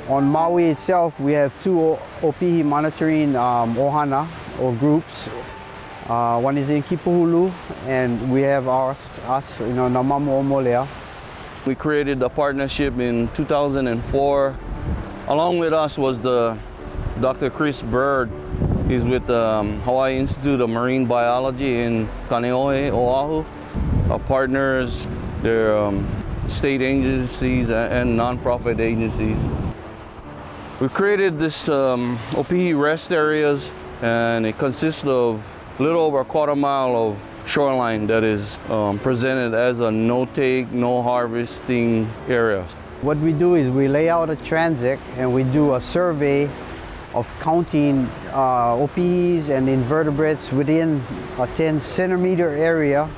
On Maui itself, we have two opihi monitoring ohana, or groups. One is in Kipuhulu, and we have us, Namamu Omolea. We created a partnership in 2004. Along with us was Dr. Chris Bird. He's with the Hawaii Institute of Marine Biology in Kaneohe, Oahu. Our partners, they're state agencies and non-profit agencies. We created this opihi rest areas, and it consists of a little over a quarter mile of shoreline that is presented as a no-take, no-harvesting area. What we do is we lay out a transect and we do a survey of counting opihis and invertebrates within a 10-centimeter area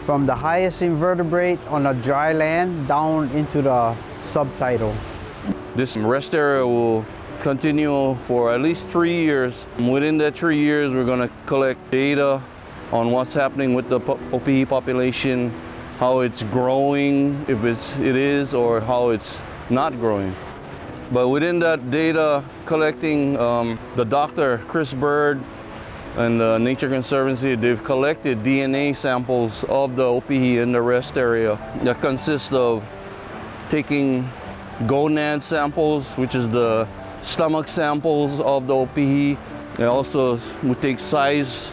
from the highest invertebrate on the dry land down into the subtidal. This rest area will continue for at least 3 years. Within that 3 years, we're going to collect data on what's happening with the opihi population, how it's growing, if it is, or how it's not growing. But within that data collecting, the Dr. Chris Bird and the Nature Conservancy, they've collected DNA samples of the opihi in the rest area that consists of taking gonad samples, which is the stomach samples of the opihi. And also we take size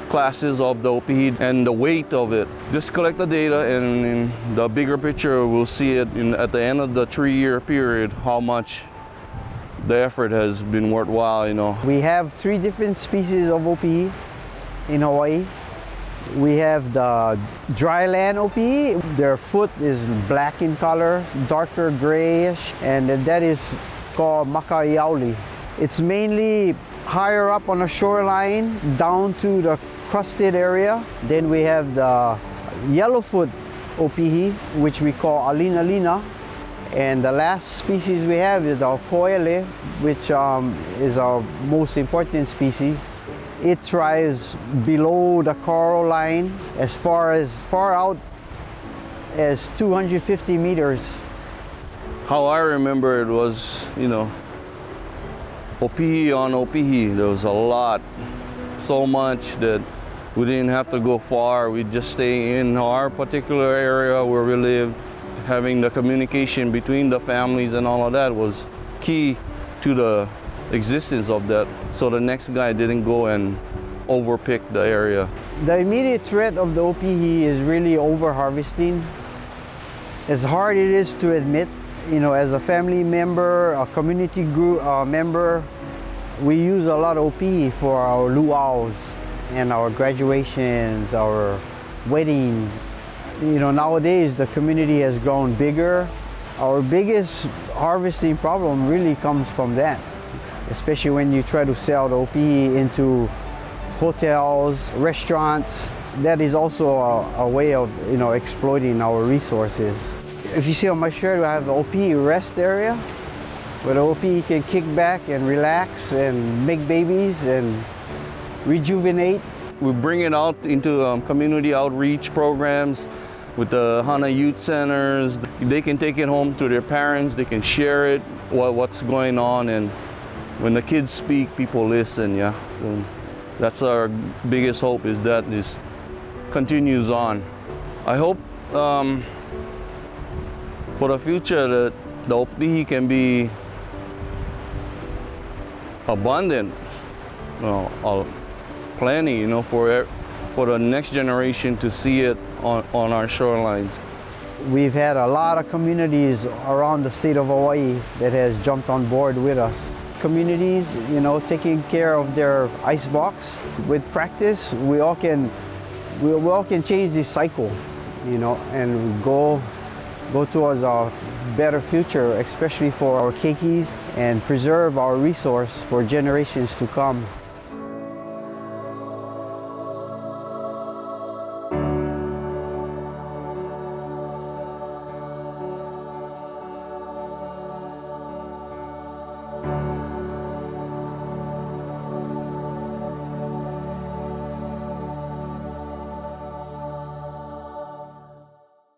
classes of the opihi and the weight of it. Just collect the data, and in the bigger picture we'll see it at the end of the 3-year period how much the effort has been worthwhile, We have 3 different species of opihi in Hawaii. We have the dry land opihi. Their foot is black in color, darker grayish, and that is called makaiauli. It's mainly higher up on the shoreline down to the crusted area. Then we have the yellowfoot opihi, which we call alina. And the last species we have is the koele, which is our most important species. It thrives below the coral line as far out as 250 meters. How I remember it was, opihi on opihi. There was a lot, so much that we didn't have to go far. We'd just stay in our particular area where we lived. Having the communication between the families and all of that was key to the existence of that. So the next guy didn't go and overpick the area. The immediate threat of the opihi is really over-harvesting. As hard it is to admit, as a family member, a community group member, we use a lot of opihi for our luau's and our graduations, our weddings. Nowadays the community has grown bigger. Our biggest harvesting problem really comes from that, especially when you try to sell the opihi into hotels, restaurants. That is also a way of exploiting our resources. If you see on my shirt, I have the opihi rest area where the opihi can kick back and relax and make babies and rejuvenate. We bring it out into community outreach programs with the Hana Youth Centers. They can take it home to their parents, they can share it, what's going on, and when the kids speak, people listen, yeah. So that's our biggest hope, is that this continues on. I hope for the future that the opihi can be abundant, plenty, for the next generation to see it on our shorelines. We've had a lot of communities around the state of Hawaii that has jumped on board with us. Communities, taking care of their ice box. With practice, we all can change this cycle, and go towards a better future, especially for our keikis, and preserve our resource for generations to come.